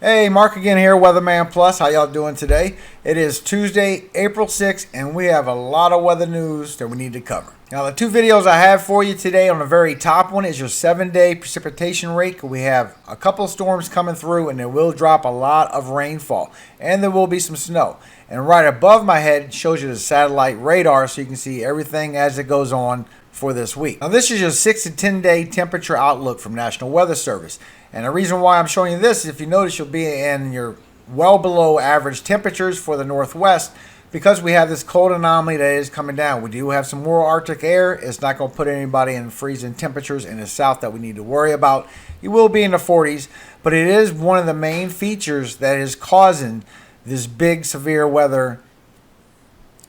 Hey, Mark again here, WeatherMan Plus. How y'all doing today? It is Tuesday, April 6th, and we have a lot of weather news that we need to cover. Now, the two videos I have for you today, on the very top one is your 7-day precipitation rate. We have a couple of storms coming through, and it will drop a lot of rainfall, and there will be some snow. And right above my head shows you the satellite radar, so you can see everything as it goes on for this week. Now, this is your 6 to 10-day temperature outlook from National Weather Service. And the reason why I'm showing you this is, if you notice, you'll be in your well below average temperatures for the Northwest because we have this cold anomaly that is coming down. We do have some more Arctic air. It's not going to put anybody in freezing temperatures in the south that we need to worry about. You will be in the 40s, but it is one of the main features that is causing this big severe weather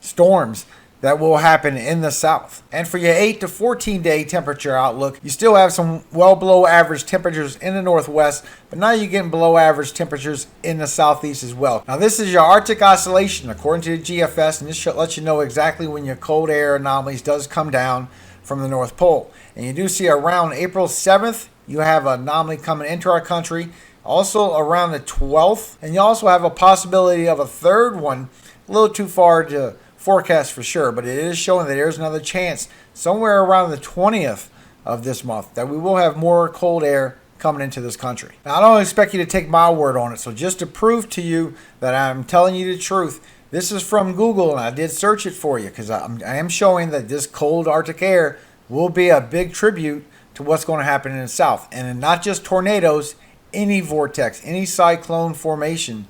storms that will happen in the south. And for your 8 to 14-day temperature outlook, you still have some well below average temperatures in the Northwest, but now you're getting below average temperatures in the southeast as well. Now, this is your Arctic oscillation according to the GFS, and this should let you know exactly when your cold air anomalies does come down from the North Pole. And you do see around April 7th, you have an anomaly coming into our country. Also around the 12th, and you also have a possibility of a third one, a little too far to forecast for sure, but it is showing that there's another chance somewhere around the 20th of this month that we will have more cold air coming into this country. Now, I don't expect you to take my word on it, so just to prove to you that I'm telling you the truth, this is from Google, and I did search it for you because I am showing that this cold Arctic air will be a big tribute to what's going to happen in the south. And not just tornadoes, any vortex, any cyclone formation,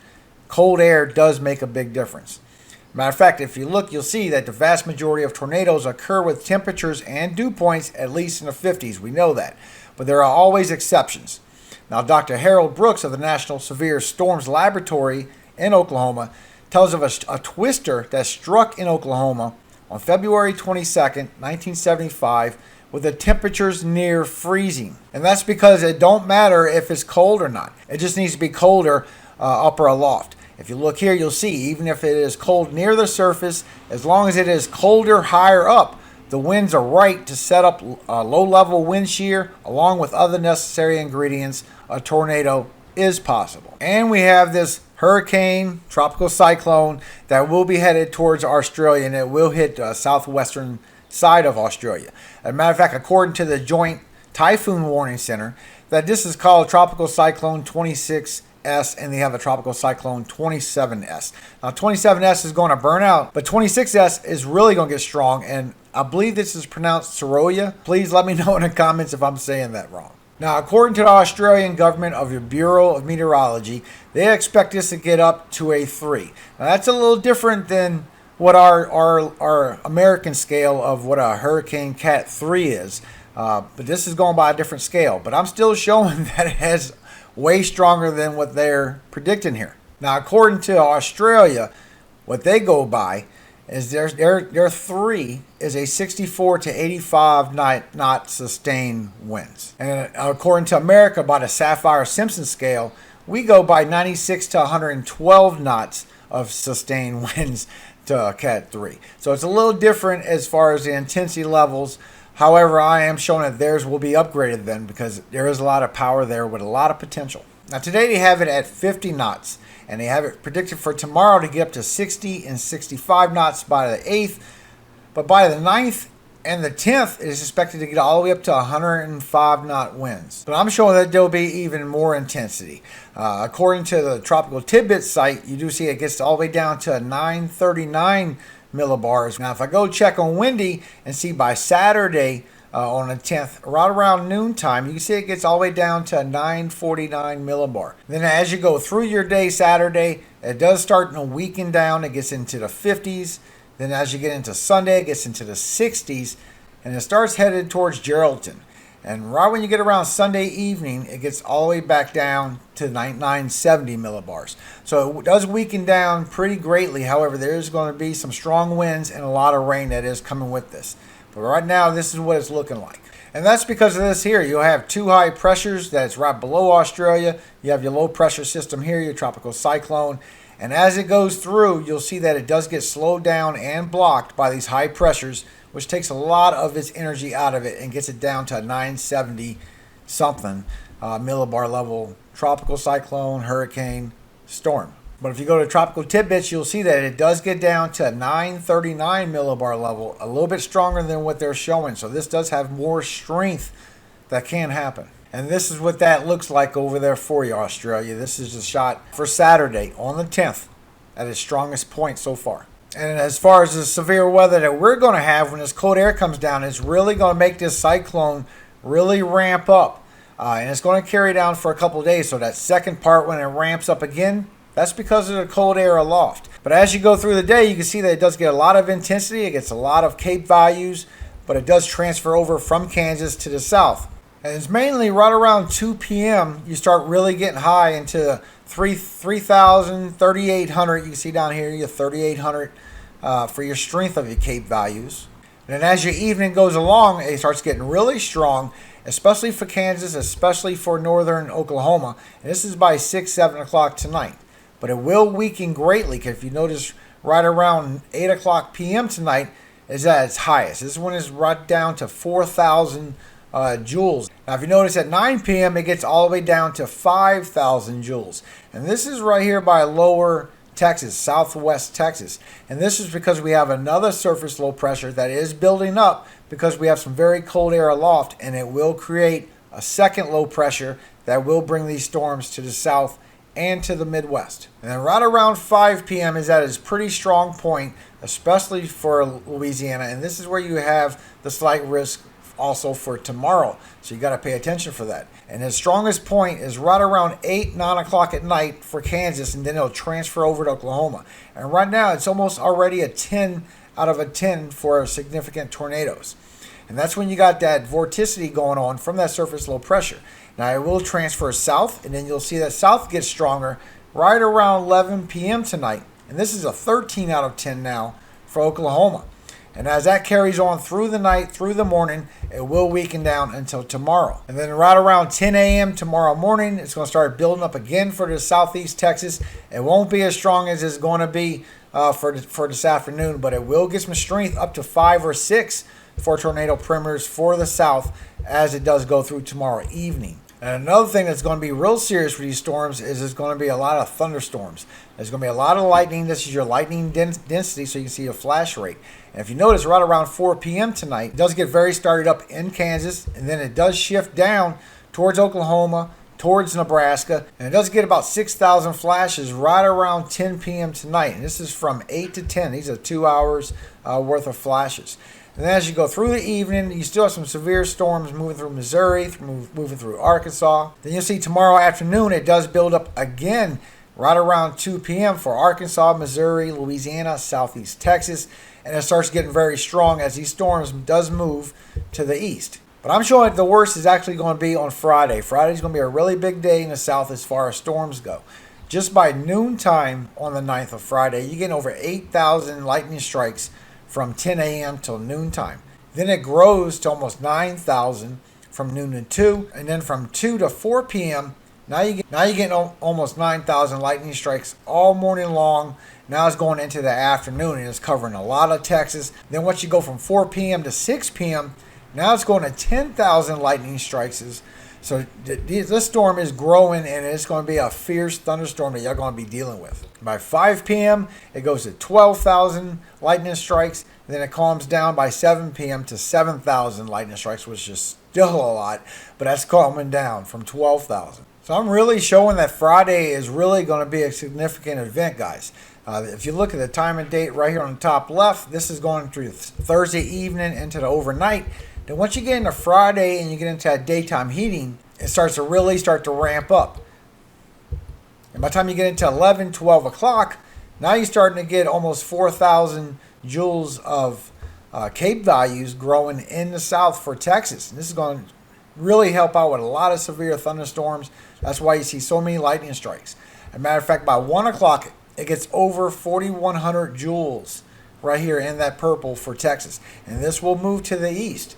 cold air does make a big difference. Matter of fact, if you look, you'll see that the vast majority of tornadoes occur with temperatures and dew points at least in the 50s. We know that. But there are always exceptions. Now, Dr. Harold Brooks of the National Severe Storms Laboratory in Oklahoma tells of a twister that struck in Oklahoma on February 22nd, 1975, with the temperatures near freezing. And that's because it don't matter if it's cold or not. It just needs to be colder upper aloft. If you look here, you'll see even if it is cold near the surface, as long as it is colder higher up, the winds are right to set up a low-level wind shear along with other necessary ingredients. A tornado is possible. And we have this hurricane, tropical cyclone that will be headed towards Australia, and it will hit the southwestern side of Australia. As a matter of fact, according to the Joint Typhoon Warning Center, that this is called Tropical Cyclone 26S, and they have a Tropical Cyclone 27S. Now, 27S is going to burn out, but 26S is really going to get strong, and I believe this is pronounced Seroja. Please let me know in the comments if I'm saying that wrong. Now, according to the Australian government of the Bureau of Meteorology, they expect this to get up to a 3. Now, that's a little different than what our American scale of what a Hurricane Cat 3 is. But this is going by a different scale. But I'm still showing that it has way stronger than what they're predicting here. Now, according to Australia, what they go by is their 3 is a 64 to 85 knot sustained winds. And according to America, by the Saffir-Simpson scale, we go by 96 to 112 knots of sustained winds to Cat 3. So it's a little different as far as the intensity levels. However, I am showing that theirs will be upgraded then because there is a lot of power there with a lot of potential. Now, today they have it at 50 knots, and they have it predicted for tomorrow to get up to 60 and 65 knots by the 8th. But by the 9th and the 10th, it is expected to get all the way up to 105 knot winds. But I'm showing that there will be even more intensity. According to the Tropical Tidbits site, you do see it gets all the way down to 939 millibars. Now, if I go check on Windy and see by Saturday on the 10th, right around noontime, you can see it gets all the way down to 949 millibar. Then as you go through your day Saturday, it does start to weaken down. It gets into the 50s. Then as you get into Sunday, it gets into the 60s, and it starts headed towards Geraldton. And right when you get around Sunday evening, it gets all the way back down to 970 millibars. So it does weaken down pretty greatly. However, there is going to be some strong winds and a lot of rain that is coming with this. But right now, this is what it's looking like. And that's because of this here. You'll have two high pressures that's right below Australia. You have your low pressure system here, your tropical cyclone. And as it goes through, you'll see that it does get slowed down and blocked by these high pressures, which takes a lot of its energy out of it and gets it down to 970 something millibar level tropical cyclone, hurricane, storm. But if you go to tropical tidbits, you'll see that it does get down to 939 millibar level, a little bit stronger than what they're showing. So this does have more strength that can happen. And this is what that looks like over there for you, Australia. This is a shot for Saturday on the 10th at its strongest point so far. And as far as the severe weather that we're going to have when this cold air comes down, it's really going to make this cyclone really ramp up. And it's going to carry down for a couple of days. So that second part when it ramps up again, that's because of the cold air aloft. But as you go through the day, you can see that it does get a lot of intensity. It gets a lot of CAPE values, but it does transfer over from Kansas to the south. And it's mainly right around 2 p.m. you start really getting high into 3,000, 3,800. You can see down here, you get 3,800 for your strength of your CAPE values. And then as your evening goes along, it starts getting really strong, especially for Kansas, especially for northern Oklahoma. And this is by 6, 7 o'clock tonight. But it will weaken greatly, because if you notice right around 8 o'clock p.m. tonight is at its highest. This one is right down to 4,000 joules. Now if you notice at 9 p.m. it gets all the way down to 5,000 joules. And this is right here by lower Texas, southwest Texas. And this is because we have another surface low pressure that is building up because we have some very cold air aloft, and it will create a second low pressure that will bring these storms to the south and to the Midwest. And then right around 5 p.m. is at its pretty strong point, especially for Louisiana. And this is where you have the slight risk also for tomorrow. So you got to pay attention for that. And its strongest point is right around 8, 9 o'clock at night for Kansas, and then it'll transfer over to Oklahoma. And right now it's almost already a 10 out of a 10 for significant tornadoes. And that's when you got that vorticity going on from that surface low pressure. Now it will transfer south, and then you'll see that south gets stronger right around 11 p.m. tonight. And this is a 13 out of 10 now for Oklahoma. And as that carries on through the night, through the morning, it will weaken down until tomorrow. And then right around 10 a.m. tomorrow morning, it's going to start building up again for the southeast Texas. It won't be as strong as it's going to be for this afternoon, but it will get some strength up to 5 or 6 for tornado perimeters for the south as it does go through tomorrow evening. And another thing that's going to be real serious for these storms is there's going to be a lot of thunderstorms. There's going to be a lot of lightning. This is your lightning density, so you can see your flash rate. And if you notice, right around 4 p.m. tonight, it does get very started up in Kansas, and then it does shift down towards Oklahoma, towards Nebraska, and it does get about 6,000 flashes right around 10 p.m. tonight. And this is from 8 to 10. These are 2 hours worth of flashes. And then as you go through the evening, you still have some severe storms moving through Missouri, moving through Arkansas. Then you'll see tomorrow afternoon, it does build up again right around 2 p.m. for Arkansas, Missouri, Louisiana, southeast Texas. And it starts getting very strong as these storms does move to the east. But I'm showing that the worst is actually going to be on Friday. Friday's going to be a really big day in the south as far as storms go. Just by noontime on the 9th of Friday, you're getting over 8,000 lightning strikes from 10 a.m. till noontime. Then it grows to almost 9,000 from noon to 2. And then from 2 to 4 p.m., now you're getting almost 9,000 lightning strikes all morning long. Now it's going into the afternoon, and it's covering a lot of Texas. Then once you go from 4 p.m. to 6 p.m., now it's going to 10,000 lightning strikes. So this storm is growing, and it's going to be a fierce thunderstorm that you're going to be dealing with. By 5 p.m., it goes to 12,000 lightning strikes. Then it calms down by 7 p.m. to 7,000 lightning strikes, which is still a lot, but that's calming down from 12,000. So I'm really showing that Friday is really going to be a significant event, guys. If you look at the time and date right here on the top left, this is going through Thursday evening into the overnight. Then once you get into Friday and you get into that daytime heating, it starts to really ramp up. And by the time you get into 11, 12 o'clock, now you're starting to get almost 4,000 joules of CAPE values growing in the south for Texas. And this is going to really help out with a lot of severe thunderstorms. That's why you see so many lightning strikes. As a matter of fact, by 1 o'clock, it gets over 4,100 joules right here in that purple for Texas. And this will move to the east.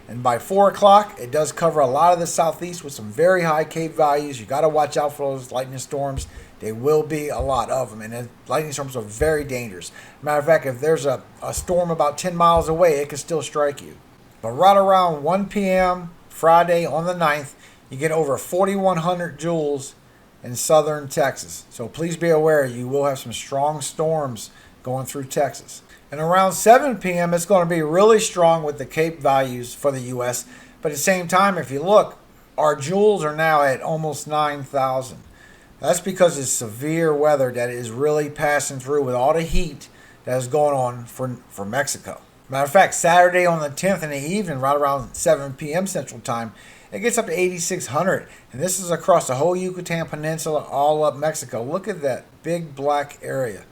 And by 4 o'clock, it does cover a lot of the southeast with some very high CAPE values. You got to watch out for those lightning storms. There will be a lot of them. And lightning storms are very dangerous. Matter of fact, if there's a storm about 10 miles away, it can still strike you. But right around 1 p.m. Friday on the 9th, You get over 4,100 joules in southern Texas. So please be aware you will have some strong storms going through Texas. And around 7 p.m. it's going to be really strong with the CAPE values for the U.S. But at the same time, if you look, our joules are now at almost 9,000. That's because it's severe weather that is really passing through with all the heat that is going on for Mexico. Matter of fact, Saturday on the 10th in the evening, right around 7 p.m. Central Time, it gets up to 8,600. And this is across the whole Yucatan Peninsula, all up Mexico. Look at that big black area.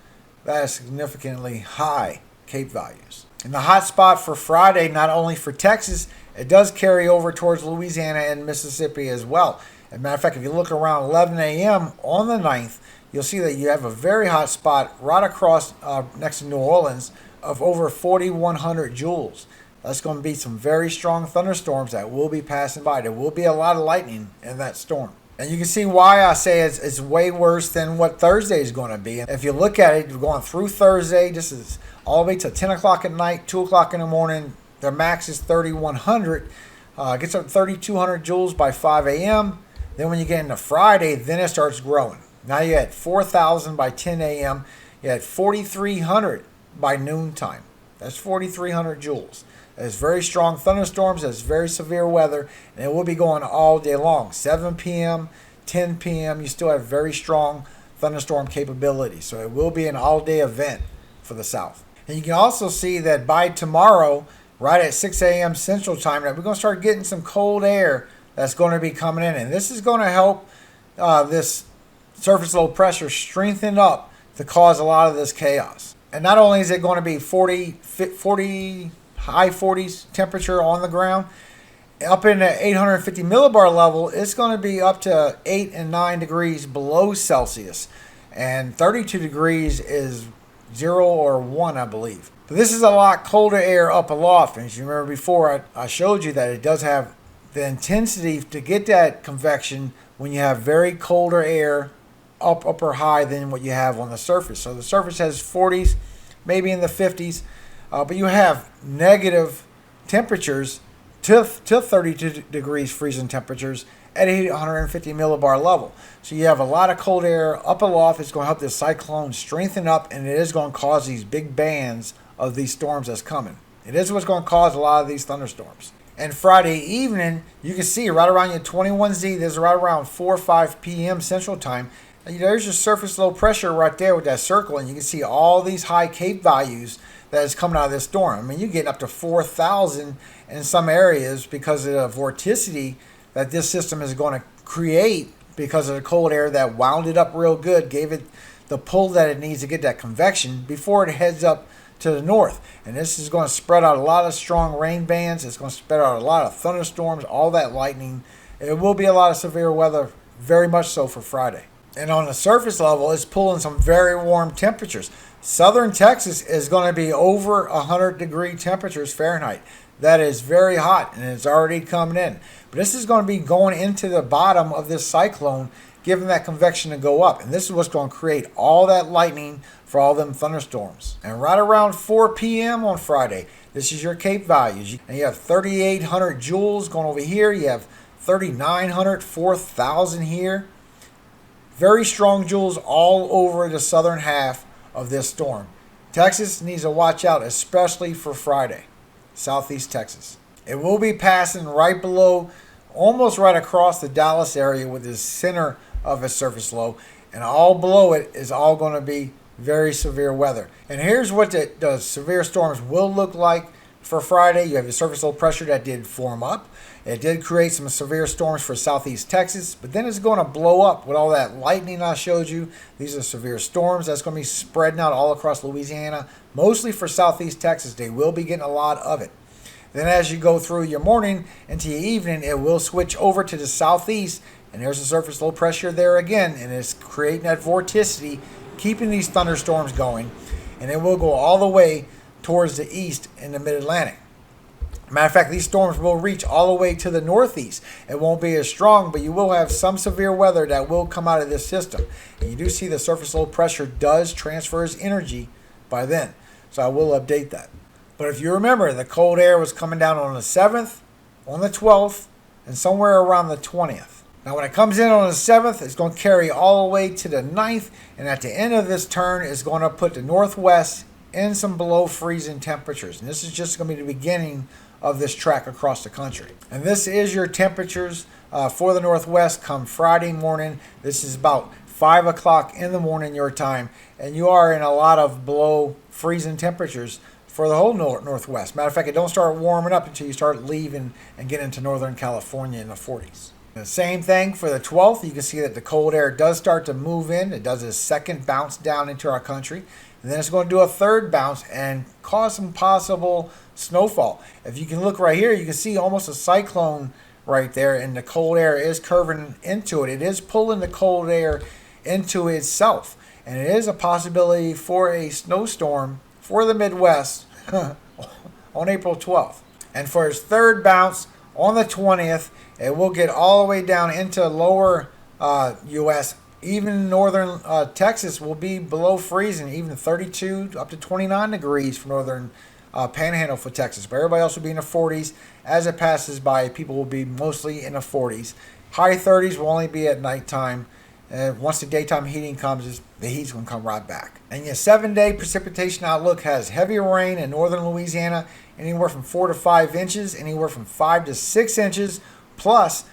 That is significantly high CAPE values. And the hot spot for Friday, not only for Texas, it does carry over towards Louisiana and Mississippi as well. As a matter of fact, if you look around 11 a.m. on the 9th, you'll see that you have a very hot spot right across next to New Orleans of over 4,100 joules. That's going to be some very strong thunderstorms that will be passing by. There will be a lot of lightning in that storm. And you can see why I say it's way worse than what Thursday is going to be. And if you look at it, you're going through Thursday. This is all the way to 10 o'clock at night, 2 o'clock in the morning. Their max is 3,100. Gets up to 3,200 joules by 5 a.m. Then when you get into Friday, then it starts growing. Now you're at 4,000 by 10 a.m. You're at 4,300 by noontime. That's 4,300 joules. That's very strong thunderstorms. That's very severe weather. And it will be going all day long. 7 p.m., 10 p.m., you still have very strong thunderstorm capability. So it will be an all-day event for the South. And you can also see that by tomorrow, right at 6 a.m. Central Time, that we're going to start getting some cold air that's going to be coming in. And this is going to help this surface low pressure strengthen up to cause a lot of this chaos. And not only is it going to be 40 high 40s temperature on the ground, up in the 850 millibar level, it's going to be up to 8 and 9 degrees below Celsius. And 32 degrees is 0 or 1, I believe. But this is a lot colder air up aloft. And as you remember before, I showed you that it does have the intensity to get that convection when you have very colder air up or high than what you have on the surface. So the surface has 40s, maybe in the 50s. But you have negative temperatures to 32 degrees freezing temperatures at 850 millibar level. So you have a lot of cold air up aloft. It's going to help this cyclone strengthen up, and it is going to cause these big bands of these storms that's coming. It is what's going to cause a lot of these thunderstorms. And Friday evening, you can see right around your 21Z, this is right around 4 or 5 p.m. Central Time. And there's your surface low pressure right there with that circle, and you can see all these high CAPE values that is coming out of this storm. I mean, you get up to 4,000 in some areas because of the vorticity that this system is going to create because of the cold air that wound it up real good, gave it the pull that it needs to get that convection before it heads up to the north. And this is going to spread out a lot of strong rain bands. It's going to spread out a lot of thunderstorms, all that lightning. It will be a lot of severe weather, very much so for Friday. And on the surface level, it's pulling some very warm temperatures. Southern Texas is going to be over 100 degree temperatures Fahrenheit. That is very hot, and it's already coming in. But this is going to be going into the bottom of this cyclone, giving that convection to go up. And this is what's going to create all that lightning for all them thunderstorms. And right around 4 p.m. on Friday, this is your CAPE values. And you have 3,800 joules going over here. You have 3,900, 4,000 here. Very strong joules all over the southern half of this storm. Texas needs to watch out, especially for Friday. Southeast Texas. It will be passing right below, almost right across the Dallas area with the center of its surface low. And all below it is all going to be very severe weather. And here's what the severe storms will look like for Friday. You have the surface low pressure that did form up. It did create some severe storms for southeast Texas, but then it's going to blow up with all that lightning I showed you. These are severe storms that's going to be spreading out all across Louisiana, mostly for southeast Texas. They will be getting a lot of it. Then as you go through your morning into your evening, it will switch over to the southeast, and there's a surface low pressure there again, and it's creating that vorticity, keeping these thunderstorms going, and it will go all the way towards the east in the mid-Atlantic. Matter of fact, these storms will reach all the way to the northeast. It won't be as strong, but you will have some severe weather that will come out of this system. And you do see the surface low pressure does transfer its energy by then. So I will update that. But if you remember, the cold air was coming down on the 7th, on the 12th, and somewhere around the 20th. Now when it comes in on the 7th, it's going to carry all the way to the 9th, and at the end of this turn, it's going to put the Northwest in some below freezing temperatures. And this is just going to be the beginning of this track across the country. And this is your temperatures for the Northwest come Friday morning. This is about 5 o'clock in the morning your time, and you are in a lot of below freezing temperatures for the whole Northwest. Matter of fact, it don't start warming up until you start leaving and get into Northern California in the 40s. The same thing for the 12th. You can see that the cold air does start to move in. It does a second bounce down into our country. And then it's going to do a third bounce and cause some possible snowfall. If you can look right here, you can see almost a cyclone right there. And the cold air is curving into it. It is pulling the cold air into itself. And it is a possibility for a snowstorm for the Midwest on April 12th. And for its third bounce on the 20th, it will get all the way down into lower U.S. Even northern Texas will be below freezing, even 32 up to 29 degrees for northern panhandle for Texas. But everybody else will be in the 40s. As it passes by, people will be mostly in the 40s. High 30s will only be at nighttime. Once the daytime heating comes, the heat's going to come right back. And your 7-day precipitation outlook has heavy rain in northern Louisiana, anywhere from 4 to 5 inches, anywhere from 5 to 6 inches. Plus,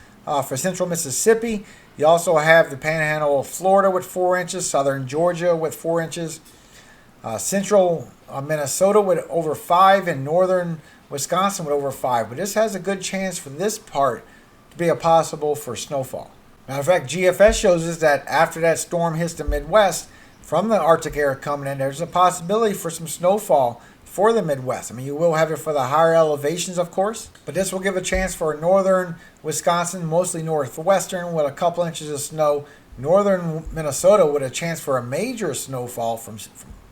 for central Mississippi, you also have the panhandle of Florida with 4 inches, southern Georgia with 4 inches, central Minnesota with over 5, and northern Wisconsin with over 5. But this has a good chance for this part to be a possible for snowfall. Matter of fact, GFS shows us that after that storm hits the Midwest, from the Arctic air coming in, there's a possibility for some snowfall for the Midwest. I mean, you will have it for the higher elevations, of course, but this will give a chance for northern Wisconsin, mostly northwestern, with a couple inches of snow. Northern Minnesota with a chance for a major snowfall from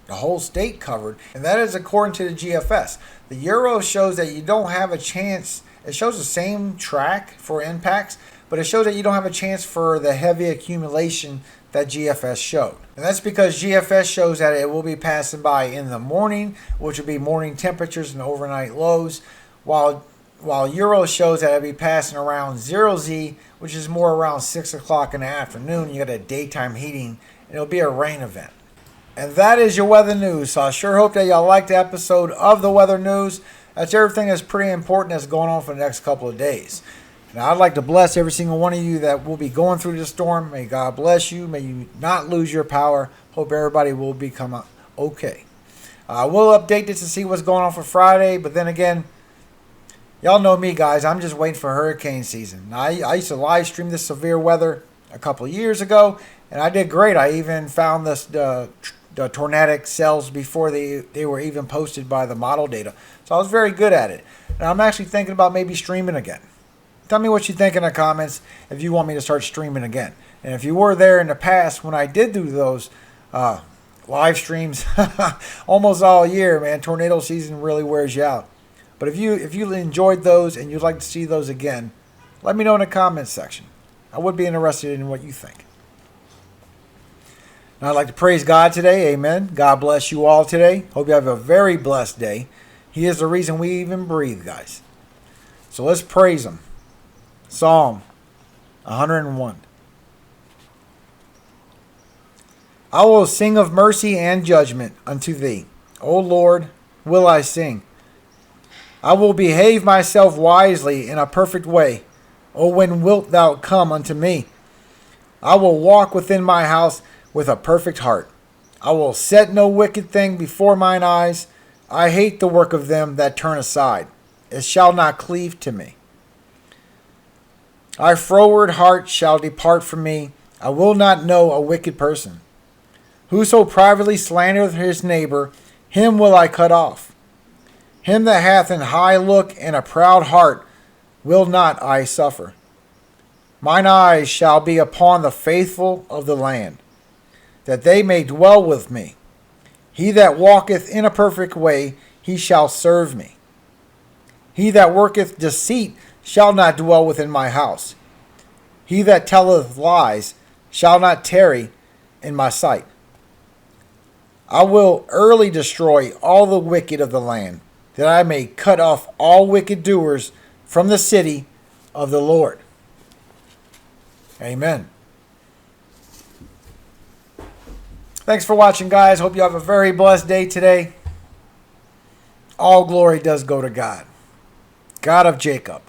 the whole state covered, and that is according to the GFS. The Euro shows that you don't have a chance. It shows the same track for impacts, but it shows that you don't have a chance for the heavy accumulation that GFS showed. And that's because GFS shows that it will be passing by in the morning, which will be morning temperatures and overnight lows, while Euro shows that it'll be passing around 0Z, which is more around 6 o'clock in the afternoon. You got a daytime heating, and it'll be a rain event. And that is your weather news. So I sure hope that y'all liked the episode of the weather news. That's everything that's pretty important that's going on for the next couple of days. Now, I'd like to bless every single one of you that will be going through this storm. May God bless you. May you not lose your power. Hope everybody will become okay. I will update this to see what's going on for Friday. But then again, y'all know me, guys. I'm just waiting for hurricane season. Now, I used to live stream this severe weather a couple of years ago, and I did great. I even found the tornadic cells before they were even posted by the model data. So I was very good at it. And I'm actually thinking about maybe streaming again. Tell me what you think in the comments if you want me to start streaming again. And if you were there in the past when I did do those live streams almost all year, man, tornado season really wears you out. But if you enjoyed those and you'd like to see those again, let me know in the comments section. I would be interested in what you think. Now, I'd like to praise God today. Amen. God bless you all today. Hope you have a very blessed day. He is the reason we even breathe, guys. So let's praise Him. Psalm 101. I will sing of mercy and judgment unto thee. O Lord, will I sing. I will behave myself wisely in a perfect way. O when wilt thou come unto me? I will walk within my house with a perfect heart. I will set no wicked thing before mine eyes. I hate the work of them that turn aside. It shall not cleave to me. Thy froward heart shall depart from me. I will not know a wicked person. Whoso privately slandereth his neighbor, him will I cut off. Him that hath an high look and a proud heart will not I suffer. Mine eyes shall be upon the faithful of the land, that they may dwell with me. He that walketh in a perfect way, he shall serve me. He that worketh deceit shall not dwell within my house. He that telleth lies shall not tarry in my sight. I will early destroy all the wicked of the land, that I may cut off all wicked doers from the city of the Lord. Amen. Thanks for watching, guys. Hope you have a very blessed day today. All glory does go to God, God of Jacob.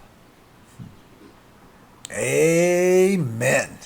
Amen.